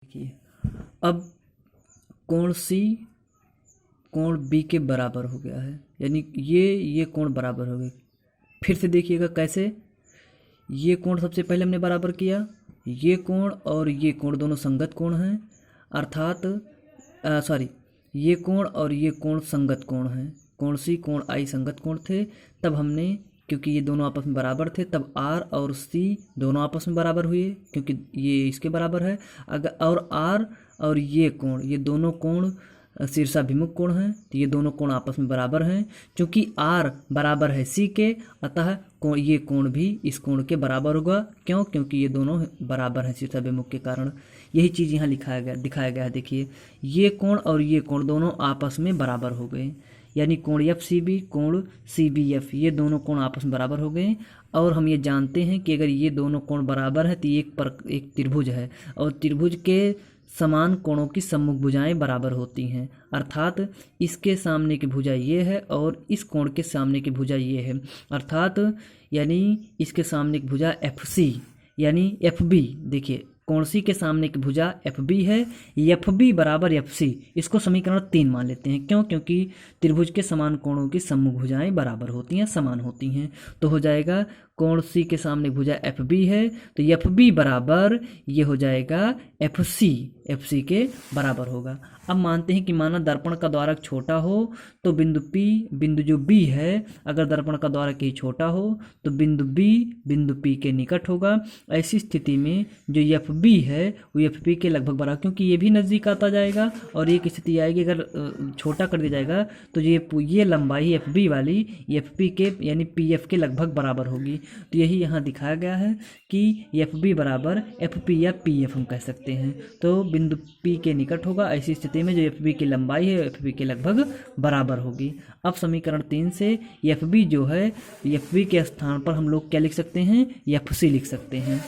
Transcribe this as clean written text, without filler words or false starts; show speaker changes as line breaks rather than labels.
देखिए अब कोण सी कोण बी के बराबर हो गया है, यानी ये कोण बराबर हो गए। फिर से देखिएगा कैसे, ये कोण सबसे पहले हमने बराबर किया, ये कोण और ये कोण दोनों संगत कोण हैं, अर्थात ये कोण और ये कोण संगत कोण हैं। कोण सी कोण आई संगत कोण थे, तब हमने, क्योंकि ये दोनों आपस में बराबर थे, तब आर और सी दोनों आपस में बराबर हुए, क्योंकि ये इसके बराबर है। अगर और आर और ये कोण, ये दोनों कोण शीर्षाभिमुख कोण हैं, तो ये दोनों कोण आपस में बराबर हैं। क्योंकि आर बराबर है सी के, अतः ये कोण भी इस कोण के बराबर होगा। क्यों? क्योंकि ये दोनों बराबर हैं शीर्षाभिमुख के कारण। यही चीज़ यहाँ दिखाया गया है। देखिए ये कोण और ये कोण दोनों आपस में बराबर हो गए, यानी कोण एफ सी बी कोण सी बी एफ, ये दोनों कोण आपस में बराबर हो गए। और हम ये जानते हैं कि अगर ये दोनों कोण बराबर है तो ये एक त्रिभुज है, और त्रिभुज के समान कोणों की सम्मुख भुजाएं बराबर होती हैं। अर्थात इसके सामने की भुजा ये है और इस कोण के सामने की भुजा ये है, अर्थात यानी इसके सामने की भुजा एफ सी यानी एफ बी। देखिए कोण सी के सामने की भुजा एफ बी है, एफ बी बराबर एफ सी, इसको समीकरण 3 मान लेते हैं। क्यों? क्योंकि त्रिभुज के समान कोणों की सम्मुख भुजाएं बराबर होती हैं, समान होती हैं। तो हो जाएगा कोण सी के सामने भुजा एफ बी है, तो एफ बी बराबर ये हो जाएगा एफ सी के बराबर होगा। अब मानते हैं कि माना दर्पण का द्वारक छोटा हो तो बिंदु जो बी है, अगर दर्पण का द्वारक ही छोटा हो तो बिंदु पी के निकट होगा। ऐसी स्थिति में जो एफ बी है वो एफ पी के लगभग बराबर, क्योंकि ये भी नज़दीक आता जाएगा और एक स्थिति आएगी अगर छोटा कर दिया जाएगा तो ये लंबाई एफ बी वाली एफ पी के यानी पी एफ के लगभग बराबर होगी। तो यही यहाँ दिखाया गया है कि एफ बी बराबर एफ पी या पी एफ हम कह सकते हैं। तो बिंदु पी के निकट होगा। ऐसी स्थिति में जो एफ बी की लंबाई है एफ बी के लगभग बराबर होगी। अब समीकरण 3 से एफ बी जो है, एफ बी के स्थान पर हम लोग क्या लिख सकते हैं? एफ सी लिख सकते हैं।